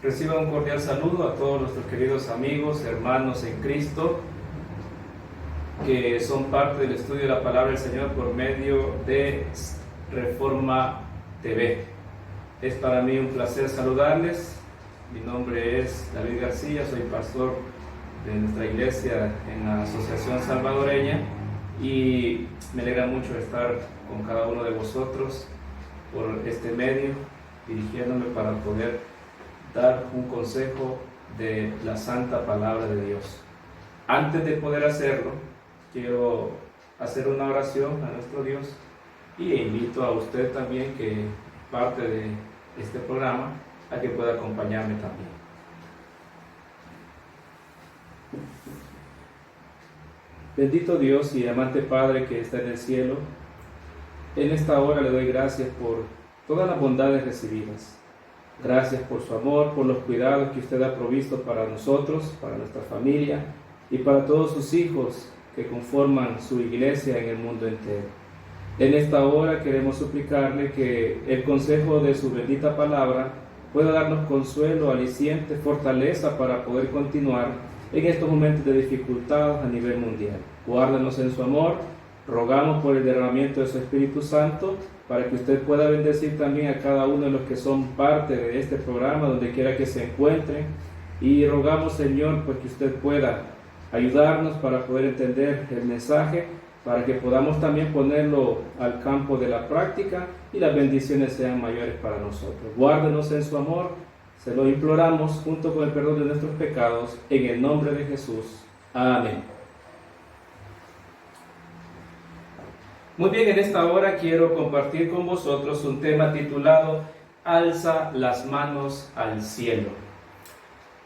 Reciba un cordial saludo a todos nuestros queridos amigos, hermanos en Cristo, que son parte del estudio de la Palabra del Señor por medio de Reforma TV. Es para mí un placer saludarles. Mi nombre es David García, soy pastor de nuestra iglesia en la Asociación Salvadoreña y me alegra mucho estar con cada uno de vosotros por este medio, dirigiéndome para poder dar un consejo de la santa palabra de Dios. Antes de poder hacerlo, quiero hacer una oración a nuestro Dios y invito a usted también, que es parte de este programa, a que pueda acompañarme también. Bendito Dios y amante Padre que está en el cielo, en esta hora le doy gracias por todas las bondades recibidas. Gracias por su amor, por los cuidados que usted ha provisto para nosotros, para nuestra familia y para todos sus hijos que conforman su iglesia en el mundo entero. En esta hora queremos suplicarle que el consejo de su bendita palabra pueda darnos consuelo, aliciente, fortaleza para poder continuar en estos momentos de dificultad a nivel mundial. Guárdanos en su amor. Rogamos por el derramamiento de su Espíritu Santo para que usted pueda bendecir también a cada uno de los que son parte de este programa, donde quiera que se encuentren. Y rogamos, Señor, pues que usted pueda ayudarnos para poder entender el mensaje, para que podamos también ponerlo al campo de la práctica y las bendiciones sean mayores para nosotros. Guárdenos en su amor, se lo imploramos junto con el perdón de nuestros pecados, en el nombre de Jesús. Amén. Muy bien, en esta hora quiero compartir con vosotros un tema titulado Alza las manos al cielo.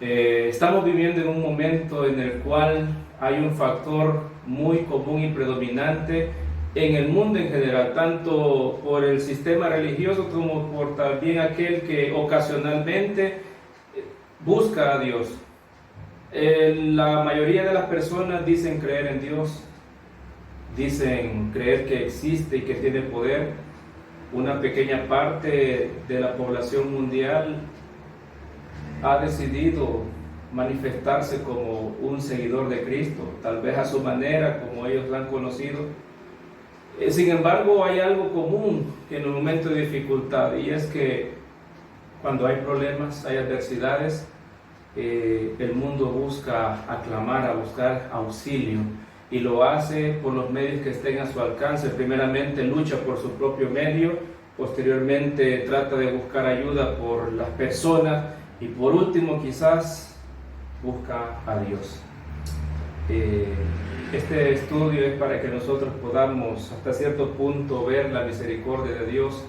Estamos viviendo en un momento en el cual hay un factor muy común y predominante en el mundo en general, tanto por el sistema religioso como por también aquel que ocasionalmente busca a Dios. La mayoría de las personas dicen creer en Dios, dicen creer que existe y que tiene poder. Una pequeña parte de la población mundial ha decidido manifestarse como un seguidor de Cristo, tal vez a su manera, como ellos la han conocido. Sin embargo, hay algo común en un momento de dificultad, y es que cuando hay problemas, hay adversidades, el mundo busca aclamar, a buscar auxilio, y lo hace por los medios que estén a su alcance. Primeramente lucha por su propio medio, posteriormente trata de buscar ayuda por las personas y por último quizás busca a Dios. Este estudio es para que nosotros podamos hasta cierto punto ver la misericordia de Dios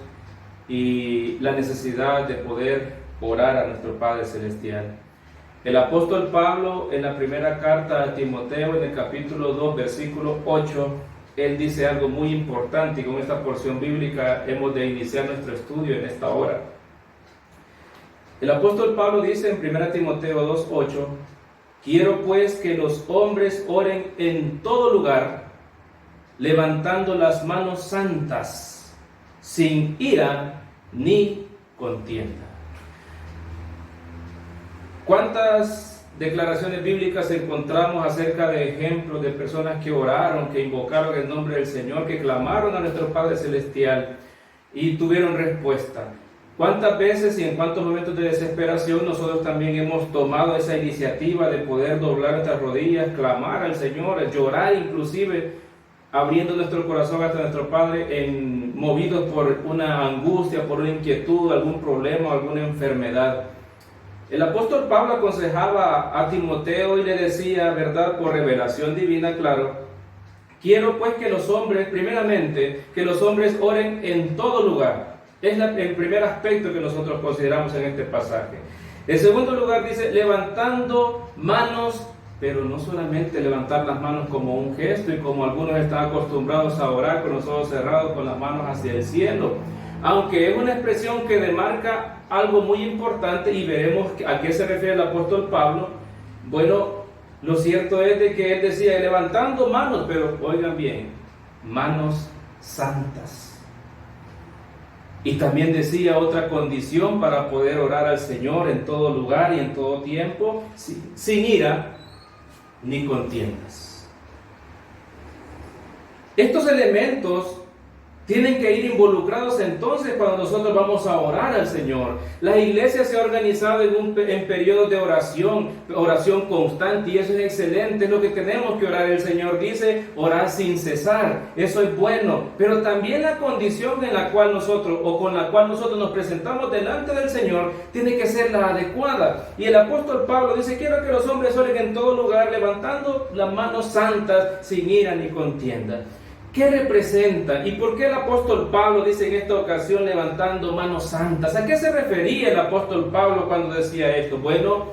y la necesidad de poder orar a nuestro Padre Celestial. El apóstol Pablo, en la primera carta a Timoteo, en el capítulo 2, versículo 8, él dice algo muy importante, y con esta porción bíblica hemos de iniciar nuestro estudio en esta hora. El apóstol Pablo dice en 1 Timoteo 2, 8, quiero pues que los hombres oren en todo lugar, levantando las manos santas, sin ira ni contienda. ¿Cuántas declaraciones bíblicas encontramos acerca de ejemplos de personas que oraron, que invocaron el nombre del Señor, que clamaron a nuestro Padre Celestial y tuvieron respuesta? ¿Cuántas veces y en cuántos momentos de desesperación nosotros también hemos tomado esa iniciativa de poder doblar nuestras rodillas, clamar al Señor, llorar inclusive, abriendo nuestro corazón hasta nuestro Padre, movidos por una angustia, por una inquietud, algún problema, alguna enfermedad? El apóstol Pablo aconsejaba a Timoteo y le decía, ¿verdad?, por revelación divina, claro, quiero pues que los hombres, primeramente, que los hombres oren en todo lugar. Es el primer aspecto que nosotros consideramos en este pasaje. En segundo lugar dice, levantando manos, pero no solamente levantar las manos como un gesto y como algunos están acostumbrados a orar con los ojos cerrados, con las manos hacia el cielo, aunque es una expresión que demarca algo muy importante y veremos a qué se refiere el apóstol Pablo. Bueno, lo cierto es de que él decía levantando manos, pero oigan bien, manos santas. Y también decía otra condición para poder orar al Señor en todo lugar y en todo tiempo, sin ira ni contiendas. Estos elementos tienen que ir involucrados entonces cuando nosotros vamos a orar al Señor. La iglesia se ha organizado en periodos de oración constante, y eso es excelente, es lo que tenemos que orar. El Señor dice, orar sin cesar, eso es bueno, pero también la condición con la cual nosotros nos presentamos delante del Señor tiene que ser la adecuada. Y el apóstol Pablo dice, quiero que los hombres oren en todo lugar, levantando las manos santas, sin ira ni contienda. ¿Qué representa? ¿Y por qué el apóstol Pablo dice en esta ocasión levantando manos santas? ¿A qué se refería el apóstol Pablo cuando decía esto? Bueno,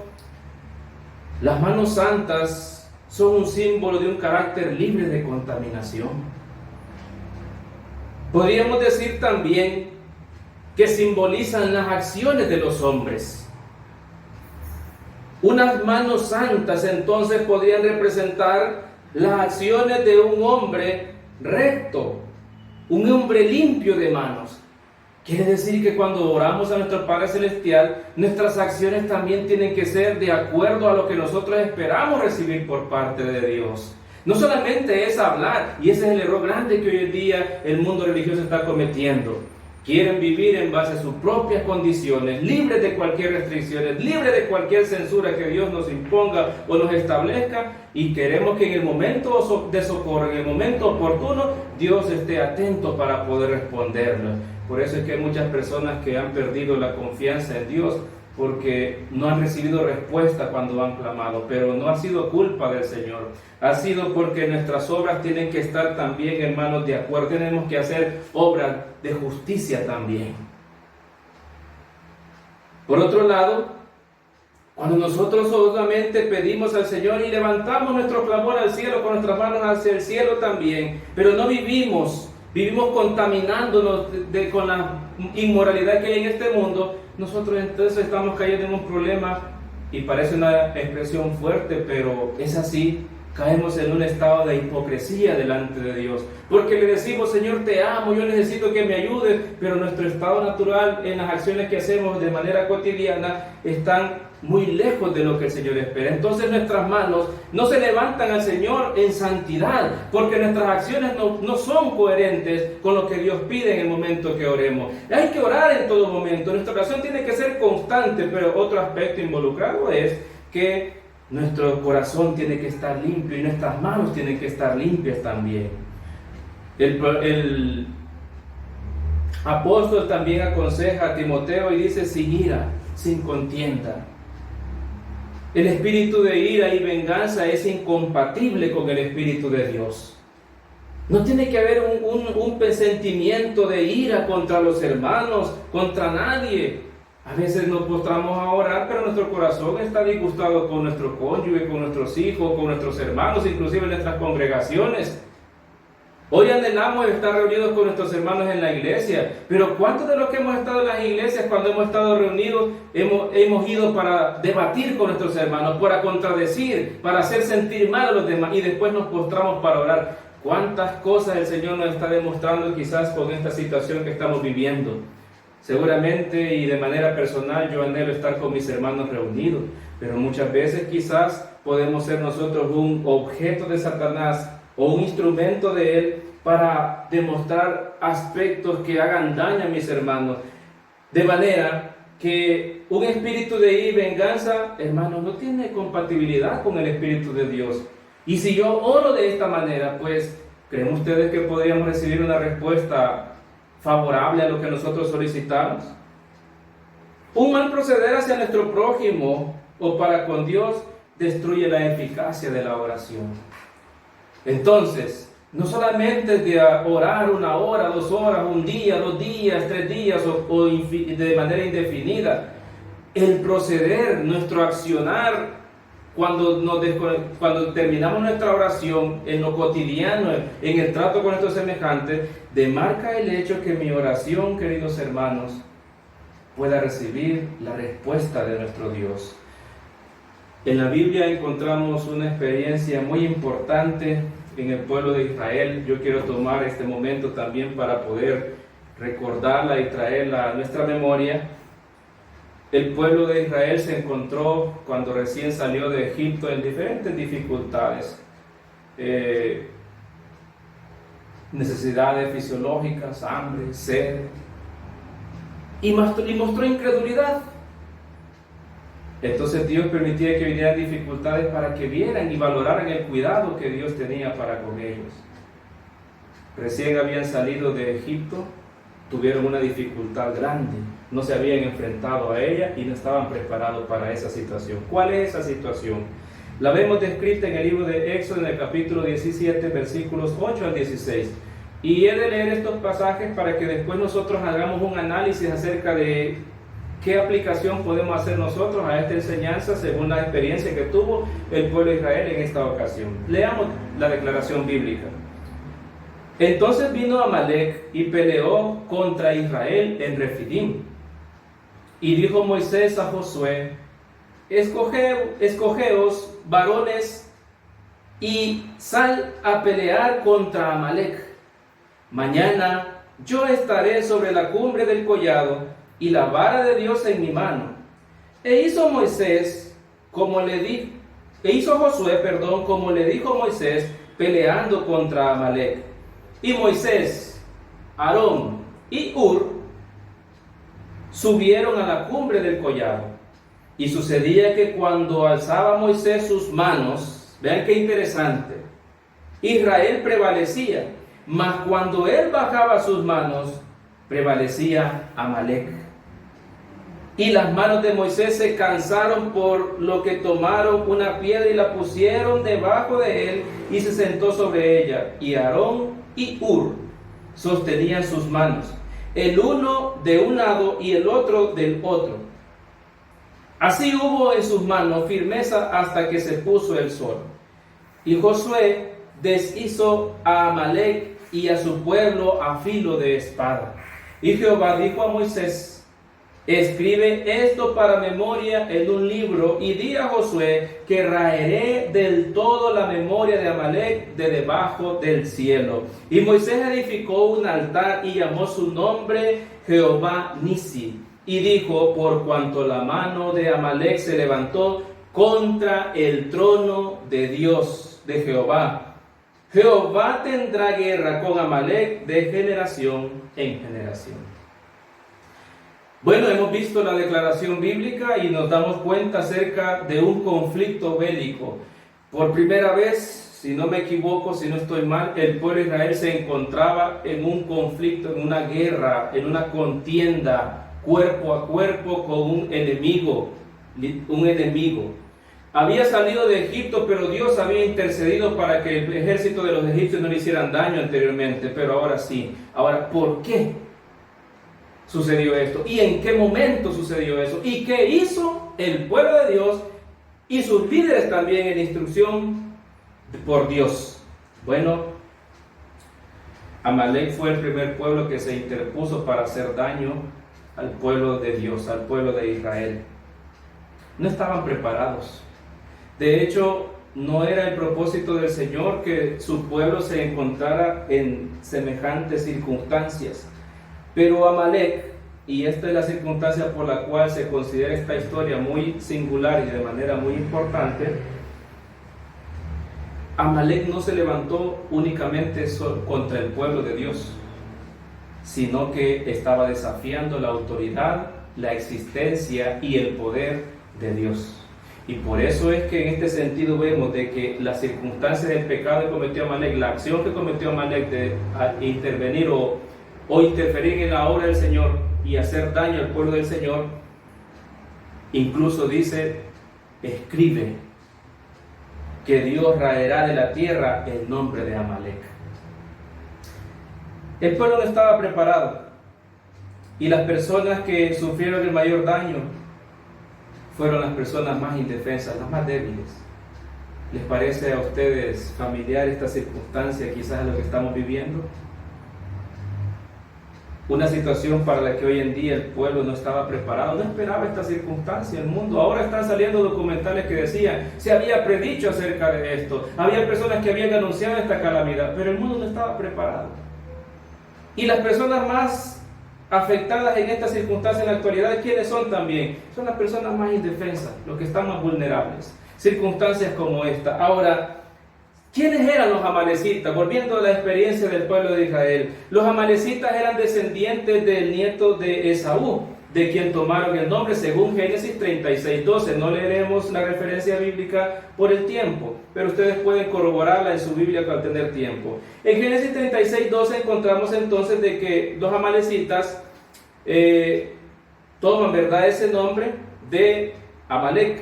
las manos santas son un símbolo de un carácter libre de contaminación. Podríamos decir también que simbolizan las acciones de los hombres. Unas manos santas entonces podrían representar las acciones de un hombre recto, un hombre limpio de manos. Quiere decir que cuando oramos a nuestro Padre Celestial, nuestras acciones también tienen que ser de acuerdo a lo que nosotros esperamos recibir por parte de Dios. No solamente es hablar, y ese es el error grande que hoy en día el mundo religioso está cometiendo. Quieren vivir en base a sus propias condiciones, libres de cualquier restricción, libres de cualquier censura que Dios nos imponga o nos establezca, y queremos que en el momento de socorro, en el momento oportuno, Dios esté atento para poder respondernos. Por eso es que hay muchas personas que han perdido la confianza en Dios, porque no han recibido respuesta cuando han clamado, pero no ha sido culpa del Señor, ha sido porque nuestras obras tienen que estar también, hermanos, de acuerdo. Tenemos que hacer obras de justicia también. Por otro lado, cuando nosotros solamente pedimos al Señor y levantamos nuestro clamor al cielo con nuestras manos hacia el cielo también, pero no vivimos contaminándonos con la inmoralidad que hay en este mundo, nosotros entonces estamos cayendo en un problema, y parece una expresión fuerte, pero es así. Caemos en un estado de hipocresía delante de Dios, porque le decimos, Señor, te amo, yo necesito que me ayudes, pero nuestro estado natural en las acciones que hacemos de manera cotidiana están muy lejos de lo que el Señor espera. Entonces nuestras manos no se levantan al Señor en santidad, porque nuestras acciones no son coherentes con lo que Dios pide en el momento que oremos. Hay que orar en todo momento, nuestra oración tiene que ser constante, pero otro aspecto involucrado es que nuestro corazón tiene que estar limpio y nuestras manos tienen que estar limpias también. El apóstol también aconseja a Timoteo y dice, sin ira, sin contienda. El espíritu de ira y venganza es incompatible con el espíritu de Dios. No tiene que haber un sentimiento de ira contra los hermanos, contra nadie. A veces nos postramos a orar, pero nuestro corazón está disgustado con nuestro cónyuge, con nuestros hijos, con nuestros hermanos, inclusive en nuestras congregaciones. Hoy anhelamos estar reunidos con nuestros hermanos en la iglesia, pero ¿cuántos de los que hemos estado en las iglesias, cuando hemos estado reunidos, hemos ido para debatir con nuestros hermanos, para contradecir, para hacer sentir mal a los demás, y después nos postramos para orar? ¿Cuántas cosas el Señor nos está demostrando quizás con esta situación que estamos viviendo? Seguramente y de manera personal yo anhelo estar con mis hermanos reunidos, pero muchas veces quizás podemos ser nosotros un objeto de Satanás o un instrumento de él para demostrar aspectos que hagan daño a mis hermanos. De manera que un espíritu de ira y venganza, hermanos, no tiene compatibilidad con el Espíritu de Dios. Y si yo oro de esta manera, pues, ¿creen ustedes que podríamos recibir una respuesta favorable a lo que nosotros solicitamos? Un mal proceder hacia nuestro prójimo o para con Dios destruye la eficacia de la oración. Entonces, no solamente de orar 1 hora, 2 horas, 1 día, 2 días, 3 días o de manera indefinida, el proceder, nuestro accionar cuando terminamos nuestra oración en lo cotidiano, en el trato con nuestros semejantes, demarca el hecho que mi oración, queridos hermanos, pueda recibir la respuesta de nuestro Dios. En la Biblia encontramos una experiencia muy importante en el pueblo de Israel. Yo quiero tomar este momento también para poder recordarla y traerla a nuestra memoria. El pueblo de Israel se encontró cuando recién salió de Egipto en diferentes dificultades, necesidades fisiológicas, hambre, sed, y mostró incredulidad. Entonces Dios permitía que vinieran dificultades para que vieran y valoraran el cuidado que Dios tenía para con ellos. Recién habían salido de Egipto, tuvieron una dificultad grande, no se habían enfrentado a ella y no estaban preparados para esa situación. ¿Cuál es esa situación? La vemos descrita en el libro de Éxodo, en el capítulo 17, versículos 8 al 16. Y he de leer estos pasajes para que después nosotros hagamos un análisis acerca de qué aplicación podemos hacer nosotros a esta enseñanza según la experiencia que tuvo el pueblo de Israel en esta ocasión. Leamos la declaración bíblica. Entonces vino Amalec y peleó contra Israel en Refidim. Y dijo Moisés a Josué: escogeos varones y sal a pelear contra Amalec. Mañana yo estaré sobre la cumbre del collado y la vara de Dios en mi mano. E hizo Josué, como le dijo Moisés, peleando contra Amalec. Y Moisés, Aarón y Hur subieron a la cumbre del collado. Y sucedía que cuando alzaba Moisés sus manos, vean qué interesante, Israel prevalecía, mas cuando él bajaba sus manos, prevalecía Amalec. Y las manos de Moisés se cansaron, por lo que tomaron una piedra y la pusieron debajo de él, y se sentó sobre ella. Y Aarón y Hur sostenían sus manos, el uno de un lado y el otro del otro. Así hubo en sus manos firmeza hasta que se puso el sol. Y Josué deshizo a Amalec y a su pueblo a filo de espada. Y Jehová dijo a Moisés: escribe esto para memoria en un libro, y di a Josué que raeré del todo la memoria de Amalec de debajo del cielo. Y Moisés edificó un altar y llamó su nombre Jehová Nisi. Y dijo: por cuanto la mano de Amalec se levantó contra el trono de Dios, de Jehová, Jehová tendrá guerra con Amalec de generación en generación. Bueno, hemos visto la declaración bíblica y nos damos cuenta acerca de un conflicto bélico. Por primera vez, si no me equivoco, si no estoy mal, el pueblo de Israel se encontraba en un conflicto, en una guerra, en una contienda, cuerpo a cuerpo con un enemigo. Había salido de Egipto, pero Dios había intercedido para que el ejército de los egipcios no le hicieran daño anteriormente, pero ahora sí. Ahora, ¿por qué sucedió esto? ¿Y en qué momento sucedió eso? ¿Y qué hizo el pueblo de Dios y sus líderes también en instrucción por Dios? Bueno, Amalec fue el primer pueblo que se interpuso para hacer daño al pueblo de Dios, al pueblo de Israel. No estaban preparados. De hecho, no era el propósito del Señor que su pueblo se encontrara en semejantes circunstancias. Pero Amalec, y esta es la circunstancia por la cual se considera esta historia muy singular y de manera muy importante, Amalec no se levantó únicamente contra el pueblo de Dios, sino que estaba desafiando la autoridad, la existencia y el poder de Dios. Y por eso es que en este sentido vemos de que las circunstancias del pecado que cometió Amalec, la acción que cometió Amalec de intervenir o interferir en la obra del Señor y hacer daño al pueblo del Señor, incluso dice: escribe que Dios raerá de la tierra el nombre de Amalec. El pueblo no estaba preparado, y las personas que sufrieron el mayor daño fueron las personas más indefensas, las más débiles. ¿Les parece a ustedes familiar esta circunstancia, quizás lo que estamos viviendo? Una situación para la que hoy en día el pueblo no estaba preparado, no esperaba esta circunstancia. El mundo, ahora están saliendo documentales que decían, se había predicho acerca de esto, había personas que habían anunciado esta calamidad, pero el mundo no estaba preparado. Y las personas más afectadas en estas circunstancias en la actualidad, ¿quiénes son también? Son las personas más indefensas, los que están más vulnerables. Circunstancias como esta. Ahora, ¿quiénes eran los amalecitas? Volviendo a la experiencia del pueblo de Israel. Los amalecitas eran descendientes del nieto de Esaú, de quien tomaron el nombre según Génesis 36:12. No leeremos la referencia bíblica por el tiempo, pero ustedes pueden corroborarla en su Biblia al tener tiempo. En Génesis 36:12 encontramos entonces de que los amalecitas toman, ¿verdad?, ese nombre de Amalec,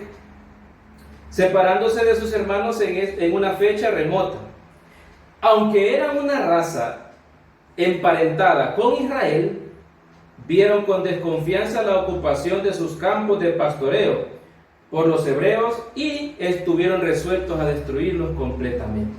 separándose de sus hermanos en una fecha remota. Aunque eran una raza emparentada con Israel, vieron con desconfianza la ocupación de sus campos de pastoreo por los hebreos y estuvieron resueltos a destruirlos completamente.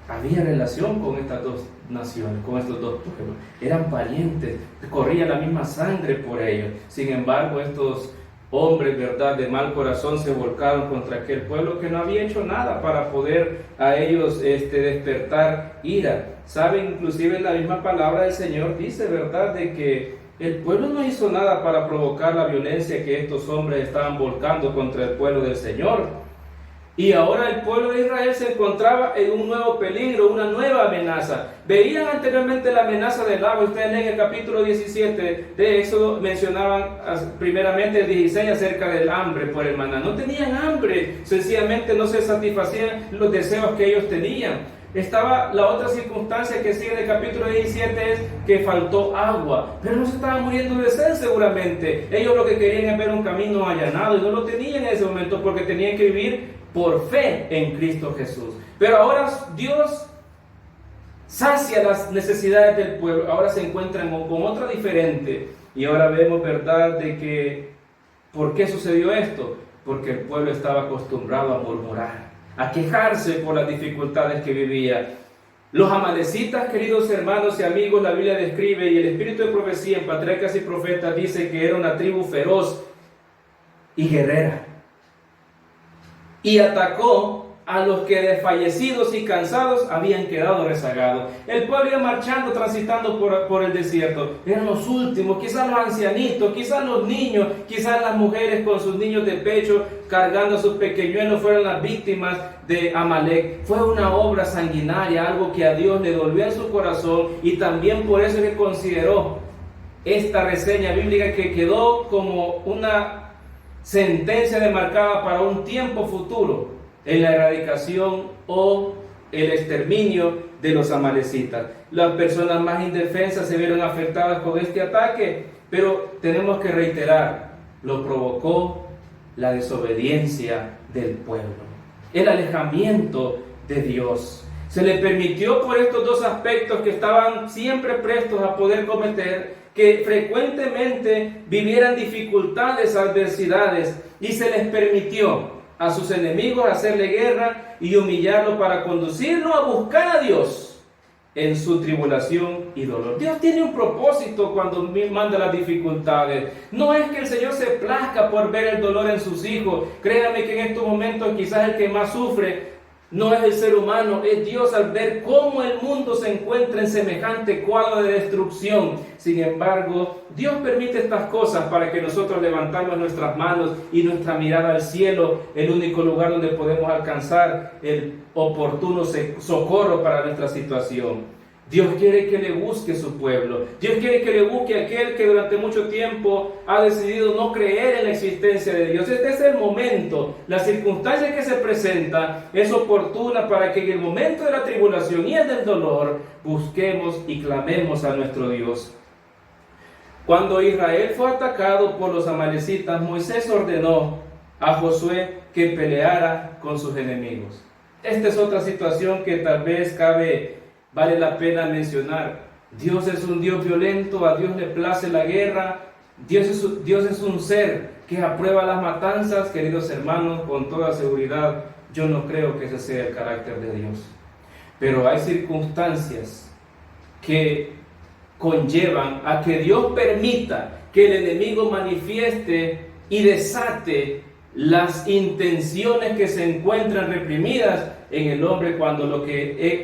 Había relación con estas dos naciones, con estos dos pueblos. Eran parientes, corría la misma sangre por ellos. Sin embargo, estos hombres, ¿verdad?, de mal corazón se volcaron contra aquel pueblo que no había hecho nada para poder a ellos despertar ira. Saben, inclusive en la misma palabra del Señor dice, ¿verdad?, de que el pueblo no hizo nada para provocar la violencia que estos hombres estaban volcando contra el pueblo del Señor. Y ahora el pueblo de Israel se encontraba en un nuevo peligro, una nueva amenaza. Veían anteriormente la amenaza del agua. Ustedes leen el capítulo 17 de Éxodo, mencionaban primeramente el 16 acerca del hambre por el maná. No tenían hambre, sencillamente no se satisfacían los deseos que ellos tenían. Estaba la otra circunstancia que sigue del capítulo 17, es que faltó agua, pero no se estaban muriendo de sed seguramente. Ellos lo que querían es ver un camino allanado y no lo tenían en ese momento porque tenían que vivir por fe en Cristo Jesús. Pero ahora Dios sacia las necesidades del pueblo, ahora se encuentran con otra diferente. Y ahora vemos, ¿verdad?, de que ¿por qué sucedió esto? Porque el pueblo estaba acostumbrado a murmurar, a quejarse por las dificultades que vivía. Los amalecitas, queridos hermanos y amigos, la Biblia describe, y el espíritu de profecía en Patriarcas y Profetas dice que era una tribu feroz y guerrera, y atacó a los que desfallecidos y cansados habían quedado rezagados. El pueblo iba marchando, transitando por el desierto. Eran los últimos, quizás los ancianitos, quizás los niños, quizás las mujeres con sus niños de pecho cargando a sus pequeñuelos fueron las víctimas de Amalec. Fue una obra sanguinaria, algo que a Dios le dolió en su corazón, y también por eso le consideró esta reseña bíblica que quedó como una sentencia demarcada para un tiempo futuro en la erradicación o el exterminio de los amalecitas. Las personas más indefensas se vieron afectadas con este ataque, pero tenemos que reiterar, lo provocó la desobediencia del pueblo, el alejamiento de Dios. Se le permitió por estos dos aspectos que estaban siempre prestos a poder cometer, que frecuentemente vivieran dificultades, adversidades, y se les permitió a sus enemigos hacerle guerra y humillarlo para conducirlo a buscar a Dios en su tribulación y dolor. Dios tiene un propósito cuando manda las dificultades. No es que el Señor se plazca por ver el dolor en sus hijos. Créanme que en estos momentos quizás el que más sufre no es el ser humano, es Dios al ver cómo el mundo se encuentra en semejante cuadro de destrucción. Sin embargo, Dios permite estas cosas para que nosotros levantemos nuestras manos y nuestra mirada al cielo, el único lugar donde podemos alcanzar el oportuno socorro para nuestra situación. Dios quiere que le busque su pueblo. Dios quiere que le busque a aquel que durante mucho tiempo ha decidido no creer en la existencia de Dios. Este es el momento, la circunstancia que se presenta es oportuna para que en el momento de la tribulación y el del dolor busquemos y clamemos a nuestro Dios. Cuando Israel fue atacado por los amalecitas, Moisés ordenó a Josué que peleara con sus enemigos. Esta es otra situación que tal vez vale la pena mencionar. Dios es un Dios violento, a Dios le place la guerra. Dios es un ser que aprueba las matanzas. Queridos hermanos, con toda seguridad, yo no creo que ese sea el carácter de Dios. Pero hay circunstancias que conllevan a que Dios permita que el enemigo manifieste y desate las intenciones que se encuentran reprimidas en el hombre cuando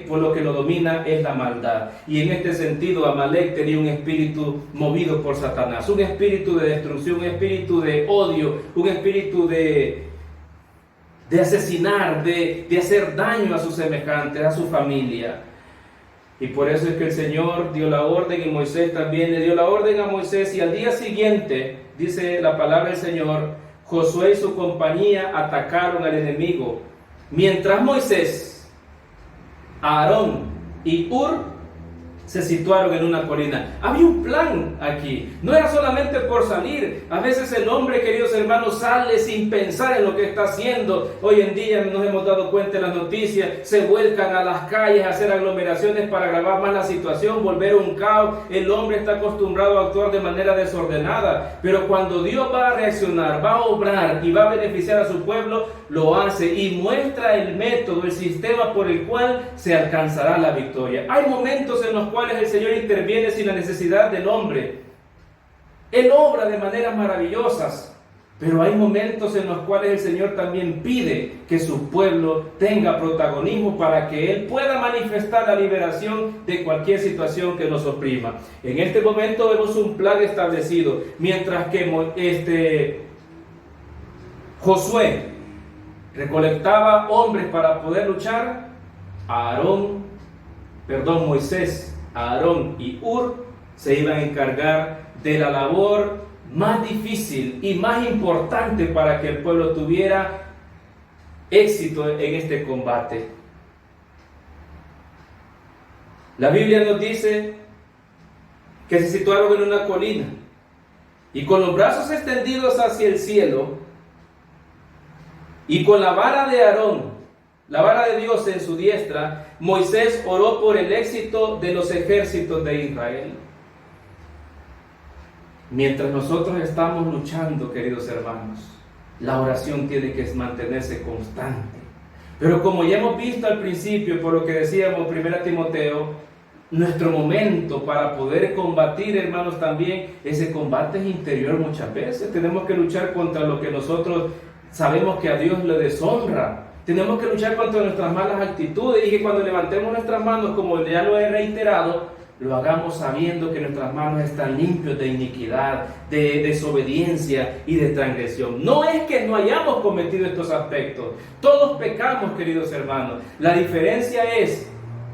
por lo que lo domina es la maldad. Y en este sentido, Amalek tenía un espíritu movido por Satanás, un espíritu de destrucción, un espíritu de odio, un espíritu de asesinar, de hacer daño a sus semejantes, a su familia. Y por eso es que el Señor dio la orden, y Moisés también le dio la orden a Moisés, y al día siguiente, dice la palabra del Señor, Josué y su compañía atacaron al enemigo, mientras Moisés, Aarón y Hur se situaron en una colina. Había un plan aquí, no era solamente por salir. A veces el hombre, queridos hermanos, sale sin pensar en lo que está haciendo. Hoy en día nos hemos dado cuenta en las noticias, se vuelcan a las calles a hacer aglomeraciones para agravar más la situación, volver un caos. El hombre está acostumbrado a actuar de manera desordenada, pero cuando Dios va a reaccionar, va a obrar y va a beneficiar a su pueblo, lo hace y muestra el método, el sistema por el cual se alcanzará la victoria. Hay momentos en los cuales el Señor interviene sin la necesidad del hombre. Él obra de maneras maravillosas, pero hay momentos en los cuales el Señor también pide que su pueblo tenga protagonismo para que Él pueda manifestar la liberación de cualquier situación que nos oprima. En este momento vemos un plan establecido, mientras que Josué recolectaba hombres para poder luchar, Moisés, Aarón y Hur se iban a encargar de la labor más difícil y más importante para que el pueblo tuviera éxito en este combate. La Biblia nos dice que se situaron en una colina y con los brazos extendidos hacia el cielo y con la vara de Aarón, la vara de Dios en su diestra, Moisés oró por el éxito de los ejércitos de Israel. Mientras nosotros estamos luchando, queridos hermanos, la oración tiene que mantenerse constante. Pero como ya hemos visto al principio, por lo que decíamos 1 Timoteo, nuestro momento para poder combatir, hermanos, también ese combate es interior muchas veces. Tenemos que luchar contra lo que nosotros sabemos que a Dios le deshonra. Tenemos que luchar contra nuestras malas actitudes y que cuando levantemos nuestras manos, como ya lo he reiterado, lo hagamos sabiendo que nuestras manos están limpias de iniquidad, de desobediencia y de transgresión. No es que no hayamos cometido estos aspectos. Todos pecamos, queridos hermanos. La diferencia es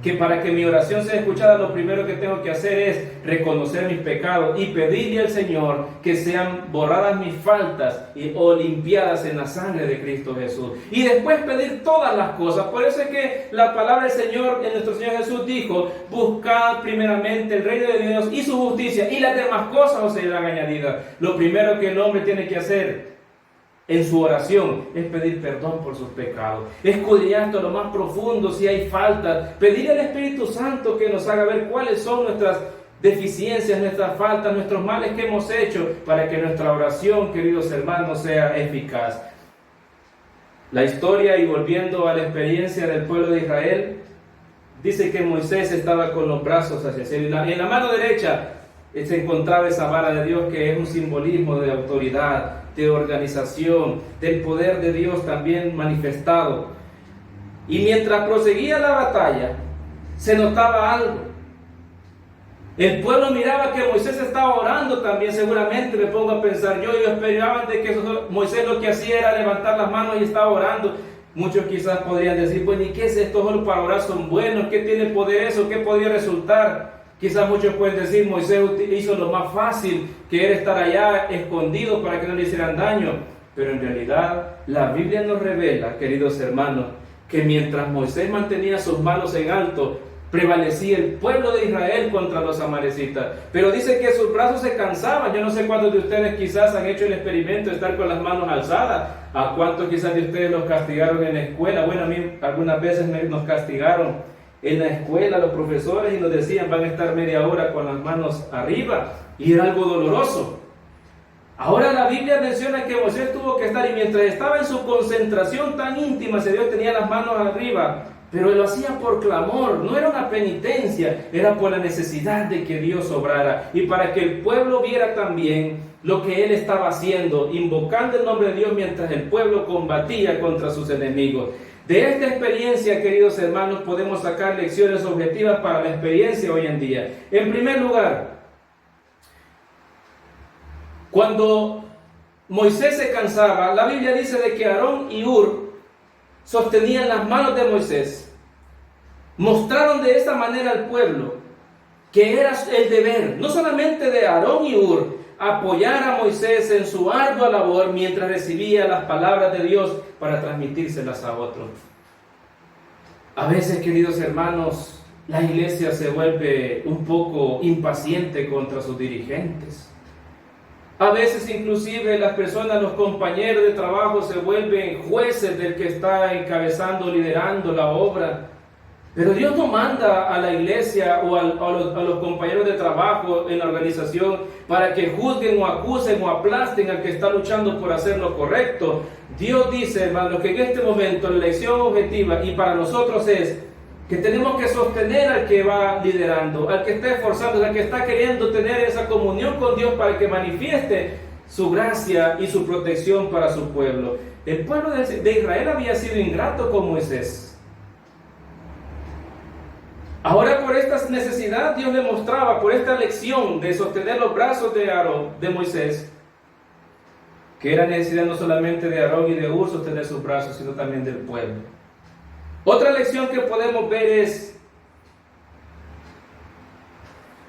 que para que mi oración sea escuchada, lo primero que tengo que hacer es reconocer mis pecados y pedirle al Señor que sean borradas mis faltas o limpiadas en la sangre de Cristo Jesús. Y después pedir todas las cosas. Por eso es que la palabra del Señor, en nuestro Señor Jesús dijo: buscad primeramente el reino de Dios y su justicia, y las demás cosas os serán añadidas. Lo primero que el hombre tiene que hacer en su oración es pedir perdón por sus pecados, escudriñar hasta lo más profundo si hay faltas, pedir al Espíritu Santo que nos haga ver cuáles son nuestras deficiencias, nuestras faltas, nuestros males que hemos hecho, para que nuestra oración, queridos hermanos, sea eficaz. La historia, y volviendo a la experiencia del pueblo de Israel, dice que Moisés estaba con los brazos hacia el cielo y en la mano derecha se encontraba esa vara de Dios, que es un simbolismo de autoridad, de organización, del poder de Dios también manifestado. Y mientras proseguía la batalla, se notaba algo. El pueblo miraba que Moisés estaba orando también, seguramente, me pongo a pensar yo, ellos esperaban de que Moisés lo que hacía era levantar las manos y estaba orando. Muchos quizás podrían decir: bueno, ¿y qué es esto? Solo para orar son buenos, ¿qué tiene poder eso? ¿Qué podría resultar? Quizás muchos pueden decir: Moisés hizo lo más fácil, que era estar allá escondido para que no le hicieran daño. Pero en realidad la Biblia nos revela, queridos hermanos, que mientras Moisés mantenía sus manos en alto, prevalecía el pueblo de Israel contra los amalecitas. Pero dice que sus brazos se cansaban. Yo no sé cuántos de ustedes quizás han hecho el experimento de estar con las manos alzadas. ¿A cuántos quizás de ustedes los castigaron en la escuela? Bueno, a mí algunas veces nos castigaron en la escuela los profesores y nos decían: van a estar media hora con las manos arriba, y era algo doloroso. Ahora la Biblia menciona que Moisés tuvo que estar, y mientras estaba en su concentración tan íntima hacia Dios, tenía las manos arriba, pero él lo hacía por clamor. No era una penitencia, era por la necesidad de que Dios obrara, y para que el pueblo viera también lo que él estaba haciendo, invocando el nombre de Dios mientras el pueblo combatía contra sus enemigos. De esta experiencia, queridos hermanos, podemos sacar lecciones objetivas para la experiencia hoy en día. En primer lugar, cuando Moisés se cansaba, la Biblia dice de que Aarón y Hur sostenían las manos de Moisés. Mostraron de esta manera al pueblo que era el deber, no solamente de Aarón y Hur, apoyar a Moisés en su ardua labor mientras recibía las palabras de Dios para transmitírselas a otros. A veces, queridos hermanos, la iglesia se vuelve un poco impaciente contra sus dirigentes. A veces inclusive las personas, los compañeros de trabajo se vuelven jueces del que está encabezando, liderando la obra. Pero Dios no manda a la iglesia o a los compañeros de trabajo en la organización para que juzguen o acusen o aplasten al que está luchando por hacer lo correcto. Dios dice, hermanos, que en este momento la lección objetiva y para nosotros es que tenemos que sostener al que va liderando, al que está esforzando, al que está queriendo tener esa comunión con Dios para que manifieste su gracia y su protección para su pueblo. El pueblo de Israel había sido ingrato con Moisés. Ahora por esta necesidad Dios le mostraba, por esta lección de sostener los brazos de Aarón, de Moisés, que era necesidad no solamente de Aarón y de Hur sostener sus brazos, sino también del pueblo. Otra lección que podemos ver es,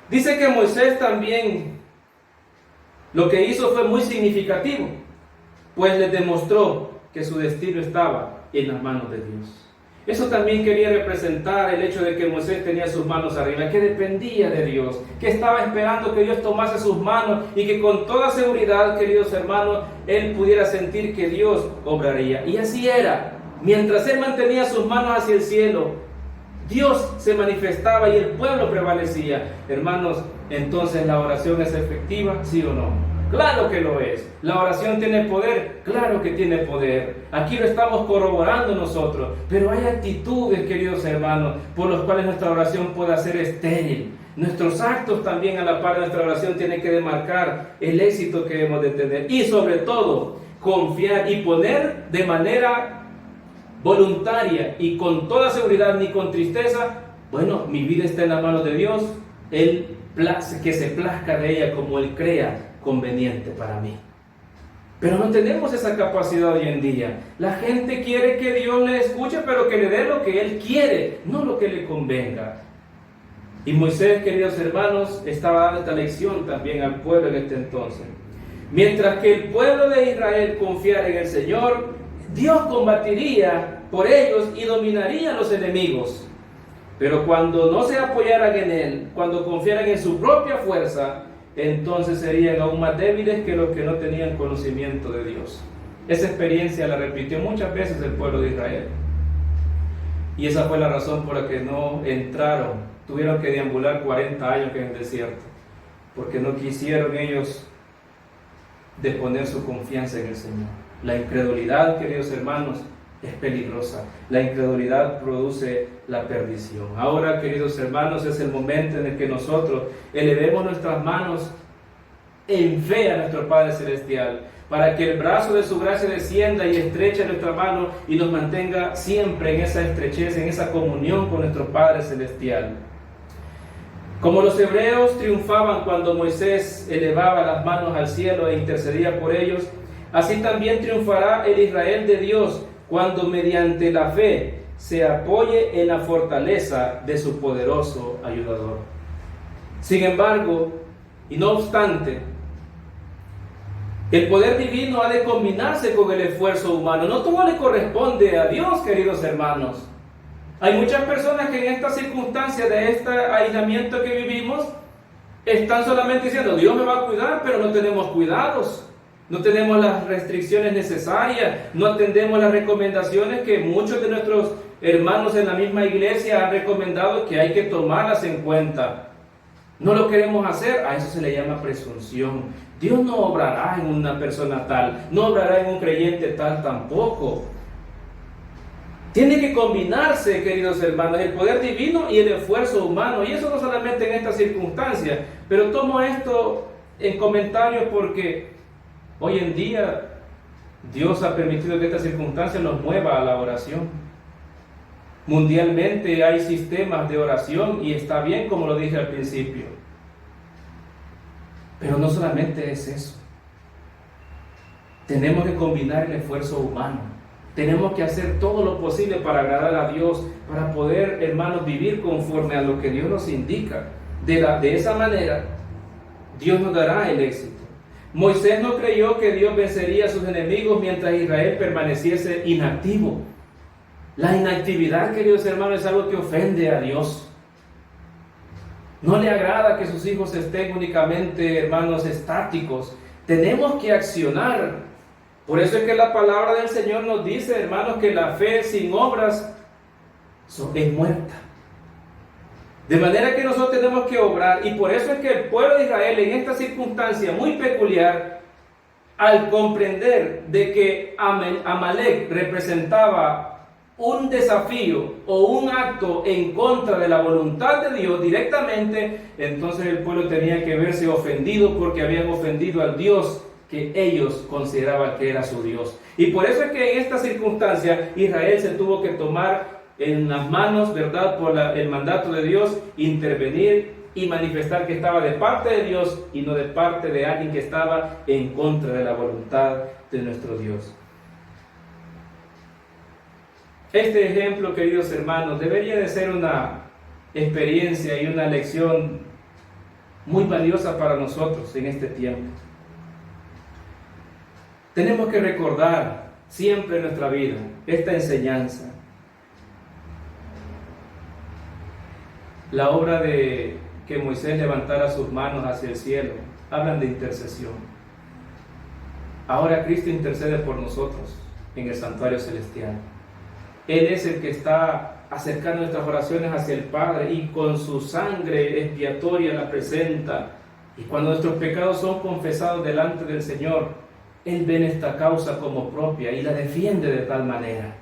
dice que Moisés también lo que hizo fue muy significativo, pues le demostró que su destino estaba en las manos de Dios. Eso también quería representar el hecho de que Moisés tenía sus manos arriba, que dependía de Dios, que estaba esperando que Dios tomase sus manos y que con toda seguridad, queridos hermanos, él pudiera sentir que Dios obraría. Y así era. Mientras él mantenía sus manos hacia el cielo, Dios se manifestaba y el pueblo prevalecía. Hermanos, entonces la oración es efectiva, ¿sí o no? Claro que lo es. ¿La oración tiene poder? Claro que tiene poder. Aquí lo estamos corroborando nosotros. Pero hay actitudes, queridos hermanos, por las cuales nuestra oración pueda ser estéril. Nuestros actos también a la par de nuestra oración tienen que demarcar el éxito que hemos de tener. Y sobre todo, confiar y poner de manera voluntaria y con toda seguridad, ni con tristeza, bueno, mi vida está en las manos de Dios, Él que se plazca de ella como Él crea conveniente para mí. Pero no tenemos esa capacidad hoy en día. La gente quiere que Dios le escuche, pero que le dé lo que Él quiere, no lo que le convenga. Y Moisés, queridos hermanos, estaba dando esta lección también al pueblo en este entonces. Mientras que el pueblo de Israel confiara en el Señor, Dios combatiría por ellos y dominaría a los enemigos. Pero cuando no se apoyaran en Él, cuando confiaran en su propia fuerza, entonces serían aún más débiles que los que no tenían conocimiento de Dios. Esa experiencia la repitió muchas veces el pueblo de Israel. Y esa fue la razón por la que no entraron. Tuvieron que deambular 40 años en el desierto, porque no quisieron ellos de poner su confianza en el Señor. La incredulidad, queridos hermanos, es peligrosa. La incredulidad produce la perdición. Ahora, queridos hermanos, es el momento en el que nosotros elevemos nuestras manos en fe a nuestro Padre Celestial, para que el brazo de su gracia descienda y estreche nuestra mano y nos mantenga siempre en esa estrechez, en esa comunión con nuestro Padre Celestial. Como los hebreos triunfaban cuando Moisés elevaba las manos al cielo e intercedía por ellos, así también triunfará el Israel de Dios cuando mediante la fe se apoye en la fortaleza de su poderoso ayudador. Sin embargo, y no obstante, el poder divino ha de combinarse con el esfuerzo humano. No todo le corresponde a Dios, queridos hermanos. Hay muchas personas que en esta circunstancia de este aislamiento que vivimos están solamente diciendo, Dios me va a cuidar, pero no tenemos cuidados. No tenemos las restricciones necesarias, no atendemos las recomendaciones que muchos de nuestros hermanos en la misma iglesia han recomendado que hay que tomarlas en cuenta. No lo queremos hacer, a eso se le llama presunción. Dios no obrará en una persona tal, no obrará en un creyente tal tampoco. Tiene que combinarse, queridos hermanos, el poder divino y el esfuerzo humano, y eso no solamente en esta circunstancia, pero tomo esto en comentarios porque hoy en día Dios ha permitido que esta circunstancia nos mueva a la oración. Mundialmente hay sistemas de oración y está bien, como lo dije al principio. Pero no solamente es eso. Tenemos que combinar el esfuerzo humano. Tenemos que hacer todo lo posible para agradar a Dios, para poder, hermanos, vivir conforme a lo que Dios nos indica. De esa manera, Dios nos dará el éxito. Moisés no creyó que Dios vencería a sus enemigos mientras Israel permaneciese inactivo. La inactividad, queridos hermanos, es algo que ofende a Dios. No le agrada que sus hijos estén únicamente, hermanos, estáticos. Tenemos que accionar. Por eso es que la palabra del Señor nos dice, hermanos, que la fe sin obras es muerta. De manera que nosotros tenemos que obrar, y por eso es que el pueblo de Israel en esta circunstancia muy peculiar, al comprender de que Amalek representaba un desafío o un acto en contra de la voluntad de Dios directamente, entonces el pueblo tenía que verse ofendido porque habían ofendido al Dios que ellos consideraban que era su Dios. Y por eso es que en esta circunstancia Israel se tuvo que tomar en las manos, ¿verdad?, por el mandato de Dios, intervenir y manifestar que estaba de parte de Dios y no de parte de alguien que estaba en contra de la voluntad de nuestro Dios. Este ejemplo, queridos hermanos, debería de ser una experiencia y una lección muy valiosa para nosotros en este tiempo. Tenemos que recordar siempre en nuestra vida esta enseñanza. La obra de que Moisés levantara sus manos hacia el cielo, hablan de intercesión. Ahora Cristo intercede por nosotros en el santuario celestial. Él es el que está acercando nuestras oraciones hacia el Padre y con su sangre expiatoria la presenta. Y cuando nuestros pecados son confesados delante del Señor, Él ve esta causa como propia y la defiende de tal manera.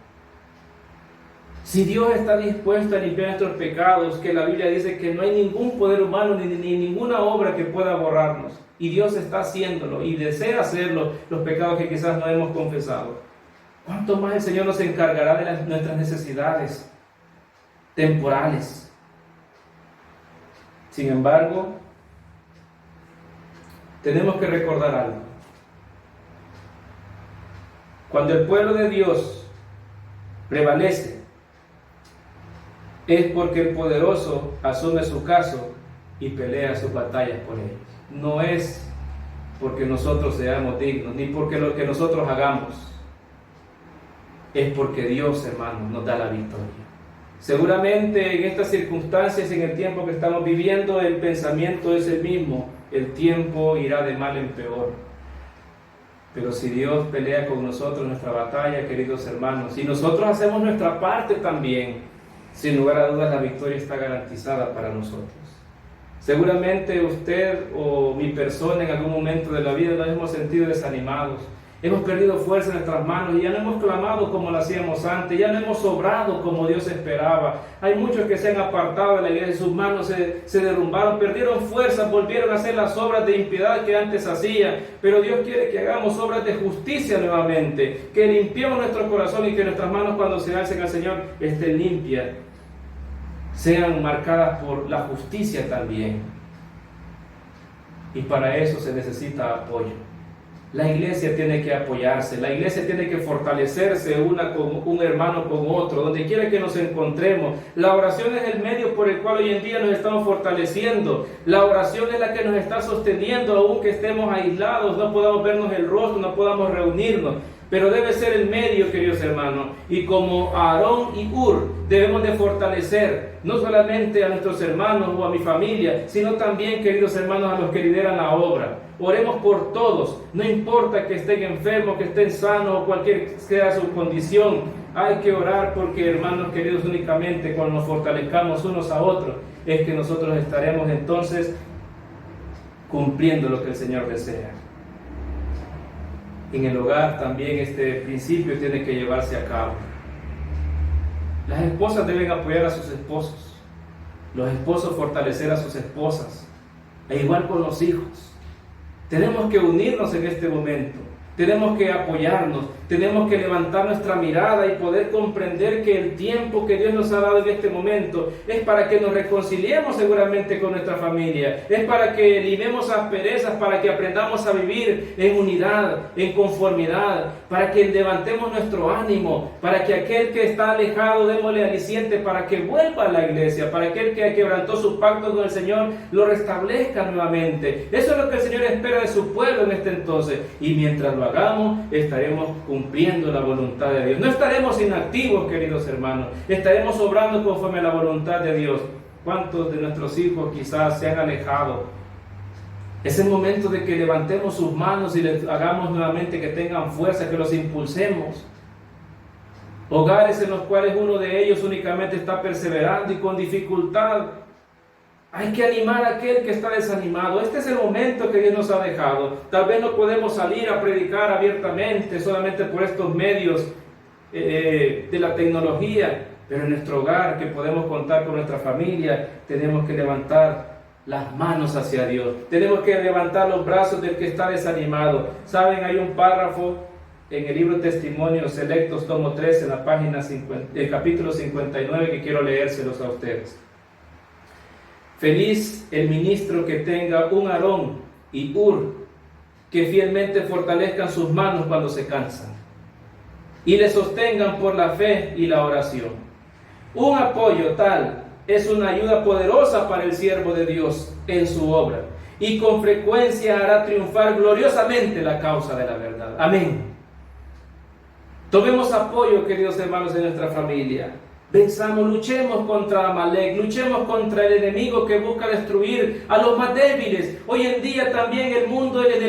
Si Dios está dispuesto a limpiar nuestros pecados, que la Biblia dice que no hay ningún poder humano ni ninguna obra que pueda borrarnos, y Dios está haciéndolo y desea hacerlo, los pecados que quizás no hemos confesado, ¿cuánto más el Señor nos encargará de nuestras necesidades temporales? Sin embargo, tenemos que recordar algo. Cuando el pueblo de Dios prevalece, es porque el poderoso asume su caso y pelea sus batallas por ellos. No es porque nosotros seamos dignos, ni porque lo que nosotros hagamos. Es porque Dios, hermanos, nos da la victoria. Seguramente en estas circunstancias, en el tiempo que estamos viviendo, el pensamiento es el mismo. El tiempo irá de mal en peor. Pero si Dios pelea con nosotros nuestra batalla, queridos hermanos, y nosotros hacemos nuestra parte también, sin lugar a dudas la victoria está garantizada para nosotros. Seguramente usted o mi persona en algún momento de la vida nos hemos sentido desanimados, hemos perdido fuerza en nuestras manos y ya no hemos clamado como lo hacíamos antes, ya no hemos obrado como Dios esperaba. Hay muchos que se han apartado de la iglesia, sus manos se derrumbaron, perdieron fuerza, volvieron a hacer las obras de impiedad que antes hacían. Pero Dios quiere que hagamos obras de justicia nuevamente, que limpiemos nuestro corazón y que nuestras manos cuando se alcen al Señor estén limpias, sean marcadas por la justicia también. Y para eso se necesita apoyo. La iglesia tiene que apoyarse, la iglesia tiene que fortalecerse un hermano con otro, donde quiera que nos encontremos. La oración es el medio por el cual hoy en día nos estamos fortaleciendo. La oración es la que nos está sosteniendo, aunque estemos aislados, no podamos vernos el rostro, no podamos reunirnos. Pero debe ser el medio, queridos hermanos. Y como Aarón y Hur, debemos de fortalecer no solamente a nuestros hermanos o a mi familia, sino también, queridos hermanos, a los que lideran la obra. Oremos por todos, no importa que estén enfermos, que estén sanos o cualquier sea su condición. Hay que orar porque, hermanos queridos, únicamente cuando nos fortalezcamos unos a otros, es que nosotros estaremos entonces cumpliendo lo que el Señor desea. En el hogar también este principio tiene que llevarse a cabo. Las esposas deben apoyar a sus esposos, los esposos fortalecer a sus esposas, e igual con los hijos. Tenemos que unirnos en este momento. Tenemos que apoyarnos, tenemos que levantar nuestra mirada y poder comprender que el tiempo que Dios nos ha dado en este momento es para que nos reconciliemos seguramente con nuestra familia, es para que limemos asperezas, para que aprendamos a vivir en unidad, en conformidad, para que levantemos nuestro ánimo, para que aquel que está alejado démosle aliciente para que vuelva a la iglesia, para aquel que quebrantó su pacto con el Señor lo restablezca nuevamente. Eso es lo que el Señor espera de su pueblo en este entonces, y mientras lo hagamos, estaremos cumpliendo la voluntad de Dios. No estaremos inactivos, queridos hermanos, estaremos obrando conforme a la voluntad de Dios. ¿Cuántos de nuestros hijos quizás se han alejado? Es el momento de que levantemos sus manos y les hagamos nuevamente que tengan fuerza, que los impulsemos. Hogares en los cuales uno de ellos únicamente está perseverando y con dificultad, hay que animar a aquel que está desanimado. Este es el momento que Dios nos ha dejado. Tal vez no podemos salir a predicar abiertamente solamente por estos medios de la tecnología, pero en nuestro hogar, que podemos contar con nuestra familia, tenemos que levantar las manos hacia Dios. Tenemos que levantar los brazos del que está desanimado. Saben, hay un párrafo en el libro Testimonios Selectos, tomo 3, en la página capítulo 59, que quiero leérselos a ustedes. Feliz el ministro que tenga un Aarón y Hur, que fielmente fortalezcan sus manos cuando se cansan y le sostengan por la fe y la oración. Un apoyo tal es una ayuda poderosa para el siervo de Dios en su obra, y con frecuencia hará triunfar gloriosamente la causa de la verdad. Amén. Tomemos apoyo, queridos hermanos, en nuestra familia. Venzamos, luchemos contra Amalek, luchemos contra el enemigo que busca destruir a los más débiles. Hoy en día también en el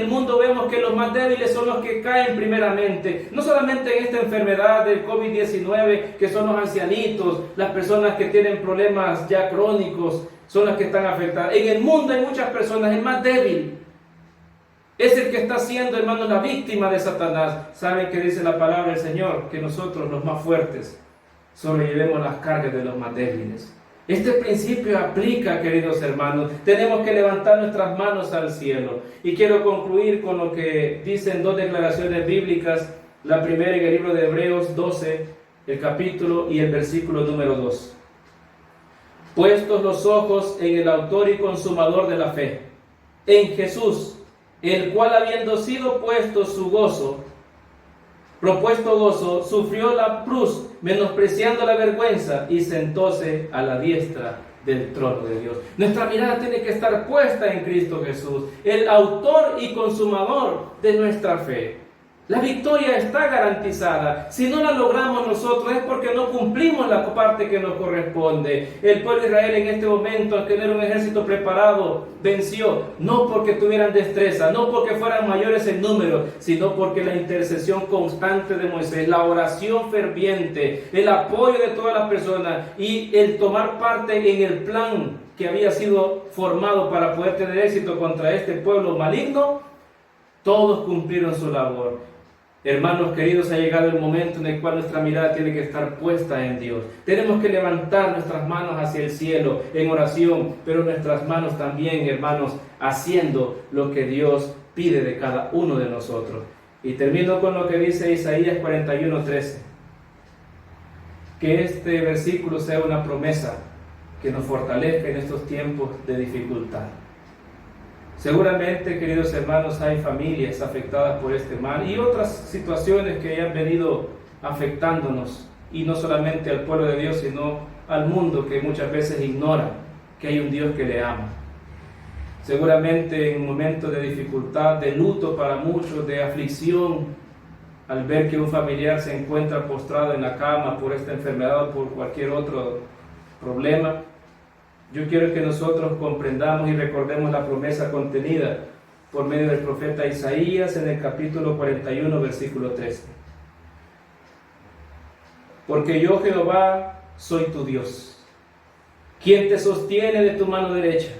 mundo vemos que los más débiles son los que caen primeramente. No solamente en esta enfermedad del COVID-19, que son los ancianitos, las personas que tienen problemas ya crónicos, son las que están afectadas. En el mundo hay muchas personas, el más débil es el que está siendo, hermanos, la víctima de Satanás. ¿Saben qué dice la palabra del Señor? Que nosotros, los más fuertes, sobrellevemos las cargas de los más débiles. Este principio aplica, queridos hermanos. Tenemos que levantar nuestras manos al cielo. Y quiero concluir con lo que dicen dos declaraciones bíblicas. La primera en el libro de Hebreos 12, el capítulo y el versículo número 2. Puestos los ojos en el autor y consumador de la fe, en Jesús, el cual, habiendo sido propuesto gozo, sufrió la cruz, menospreciando la vergüenza, y sentóse a la diestra del trono de Dios. Nuestra mirada tiene que estar puesta en Cristo Jesús, el autor y consumador de nuestra fe. La victoria está garantizada. Si no la logramos nosotros es porque no cumplimos la parte que nos corresponde. El pueblo de Israel en este momento, al tener un ejército preparado, venció. No porque tuvieran destreza, no porque fueran mayores en número, sino porque la intercesión constante de Moisés, la oración ferviente, el apoyo de todas las personas y el tomar parte en el plan que había sido formado para poder tener éxito contra este pueblo maligno, todos cumplieron su labor. Hermanos queridos, ha llegado el momento en el cual nuestra mirada tiene que estar puesta en Dios. Tenemos que levantar nuestras manos hacia el cielo en oración, pero nuestras manos también, hermanos, haciendo lo que Dios pide de cada uno de nosotros. Y termino con lo que dice Isaías 41:13. Que este versículo sea una promesa que nos fortalezca en estos tiempos de dificultad. Seguramente, queridos hermanos, hay familias afectadas por este mal y otras situaciones que han venido afectándonos, y no solamente al pueblo de Dios, sino al mundo, que muchas veces ignora que hay un Dios que le ama. Seguramente en momentos de dificultad, de luto para muchos, de aflicción, al ver que un familiar se encuentra postrado en la cama por esta enfermedad o por cualquier otro problema, yo quiero que nosotros comprendamos y recordemos la promesa contenida por medio del profeta Isaías en el capítulo 41, versículo 13. Porque yo, Jehová, soy tu Dios, quien te sostiene de tu mano derecha,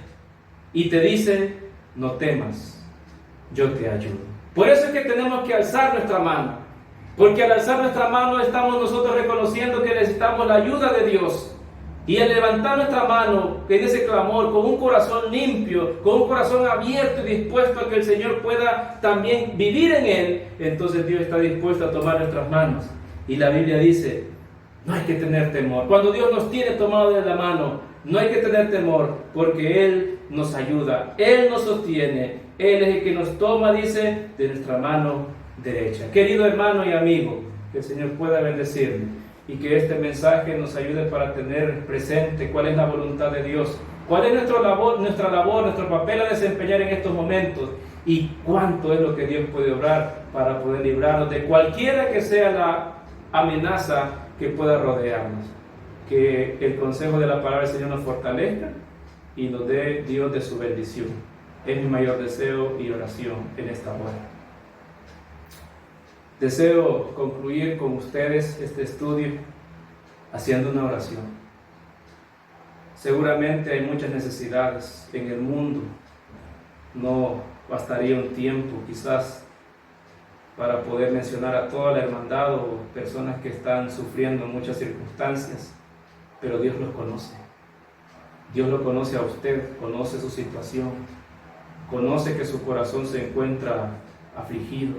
y te dice, no temas, yo te ayudo. Por eso es que tenemos que alzar nuestra mano, porque al alzar nuestra mano estamos nosotros reconociendo que necesitamos la ayuda de Dios. Y al levantar nuestra mano en ese clamor, con un corazón limpio, con un corazón abierto y dispuesto a que el Señor pueda también vivir en él, entonces Dios está dispuesto a tomar nuestras manos. Y la Biblia dice, no hay que tener temor. Cuando Dios nos tiene tomado de la mano, no hay que tener temor, porque Él nos ayuda, Él nos sostiene, Él es el que nos toma, dice, de nuestra mano derecha. Querido hermano y amigo, que el Señor pueda bendecirle y que este mensaje nos ayude para tener presente cuál es la voluntad de Dios, cuál es nuestra labor, nuestro papel a desempeñar en estos momentos y cuánto es lo que Dios puede obrar para poder librarnos de cualquiera que sea la amenaza que pueda rodearnos. Que el consejo de la palabra del Señor nos fortalezca y nos dé Dios de su bendición. Es mi mayor deseo y oración en esta hora. Deseo concluir con ustedes este estudio haciendo una oración. Seguramente hay muchas necesidades en el mundo. No bastaría un tiempo quizás para poder mencionar a toda la hermandad o personas que están sufriendo muchas circunstancias, pero Dios los conoce. Dios lo conoce a usted, conoce su situación, conoce que su corazón se encuentra afligido.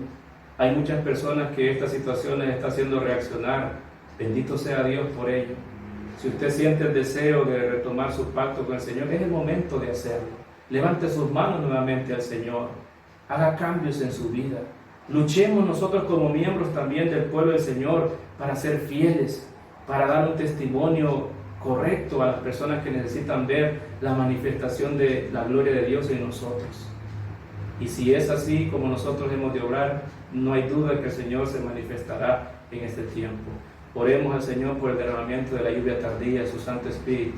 Hay muchas personas que esta situación les está haciendo reaccionar. Bendito sea Dios por ello. Si usted siente el deseo de retomar su pacto con el Señor, es el momento de hacerlo. Levante sus manos nuevamente al Señor. Haga cambios en su vida. Luchemos nosotros como miembros también del pueblo del Señor para ser fieles, para dar un testimonio correcto a las personas que necesitan ver la manifestación de la gloria de Dios en nosotros. Y si es así como nosotros hemos de obrar, no hay duda que el Señor se manifestará en este tiempo. Oremos al Señor por el derramamiento de la lluvia tardía, su Santo Espíritu,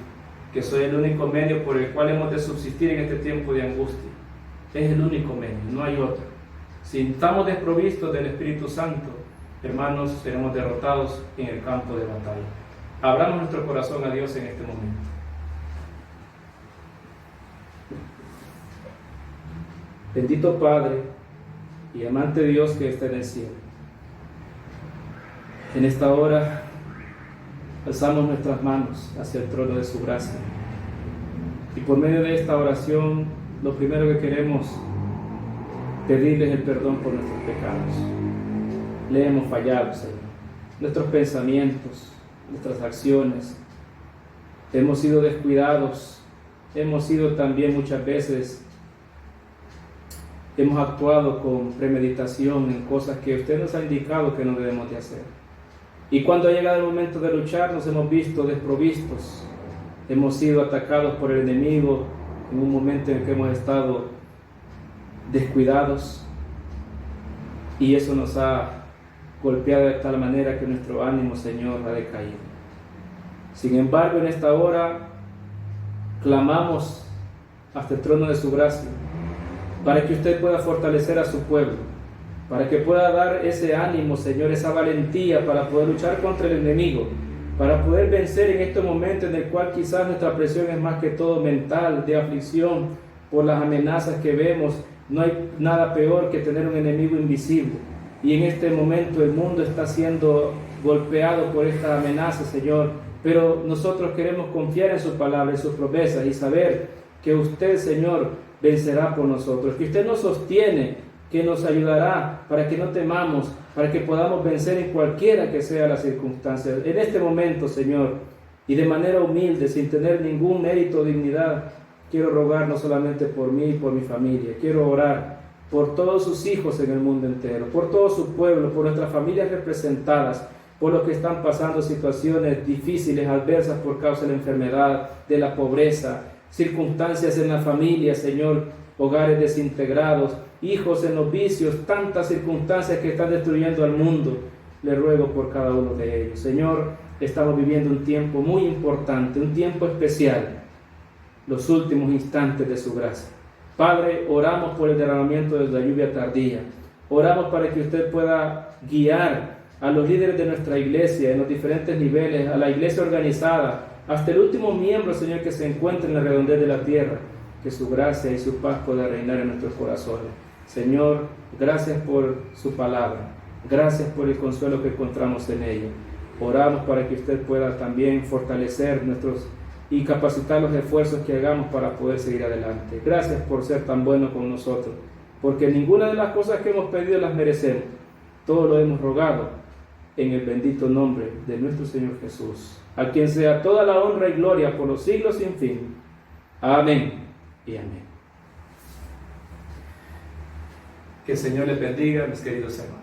que soy el único medio por el cual hemos de subsistir en este tiempo de angustia. Es el único medio, no hay otro. Si estamos desprovistos del Espíritu Santo, hermanos, seremos derrotados en el campo de batalla. Abramos nuestro corazón a Dios en este momento. Bendito Padre y amante Dios que está en el cielo, en esta hora alzamos nuestras manos hacia el trono de su gracia. Y por medio de esta oración, lo primero que queremos pedirles es el perdón por nuestros pecados. Le hemos fallado, Señor. Nuestros pensamientos, nuestras acciones, hemos sido descuidados, hemos sido también muchas veces, hemos actuado con premeditación en cosas que usted nos ha indicado que no debemos de hacer. Y cuando ha llegado el momento de luchar, nos hemos visto desprovistos, hemos sido atacados por el enemigo en un momento en que hemos estado descuidados, y eso nos ha golpeado de tal manera que nuestro ánimo, Señor, ha decaído. Sin embargo, en esta hora clamamos hasta el trono de su gracia para que usted pueda fortalecer a su pueblo, para que pueda dar ese ánimo, Señor, esa valentía para poder luchar contra el enemigo, para poder vencer en este momento en el cual quizás nuestra presión es más que todo mental, de aflicción por las amenazas que vemos. No hay nada peor que tener un enemigo invisible. Y en este momento el mundo está siendo golpeado por esta amenaza, Señor. Pero nosotros queremos confiar en su palabra, en sus promesas y saber que usted, Señor, vencerá por nosotros. Que usted nos sostiene, que nos ayudará para que no temamos, para que podamos vencer en cualquiera que sea la circunstancia. En este momento, Señor, y de manera humilde, sin tener ningún mérito o dignidad, quiero rogar no solamente por mí y por mi familia, quiero orar por todos sus hijos en el mundo entero, por todo su pueblo, por nuestras familias representadas, por los que están pasando situaciones difíciles, adversas por causa de la enfermedad, de la pobreza, circunstancias en la familia, Señor, hogares desintegrados, hijos en los vicios, tantas circunstancias que están destruyendo al mundo. Le ruego por cada uno de ellos. Señor, estamos viviendo un tiempo muy importante, un tiempo especial, los últimos instantes de su gracia. Padre, oramos por el derramamiento de la lluvia tardía. Oramos para que usted pueda guiar a los líderes de nuestra iglesia en los diferentes niveles, a la iglesia organizada, hasta el último miembro, Señor, que se encuentre en la redondez de la tierra. Que su gracia y su paz pueda reinar en nuestros corazones. Señor, gracias por su palabra. Gracias por el consuelo que encontramos en ella. Oramos para que usted pueda también fortalecer nuestros y capacitar los esfuerzos que hagamos para poder seguir adelante. Gracias por ser tan bueno con nosotros, porque ninguna de las cosas que hemos pedido las merecemos. Todo lo hemos rogado en el bendito nombre de nuestro Señor Jesús, a quien sea toda la honra y gloria por los siglos sin fin. Amén y amén. Que el Señor les bendiga, mis queridos hermanos.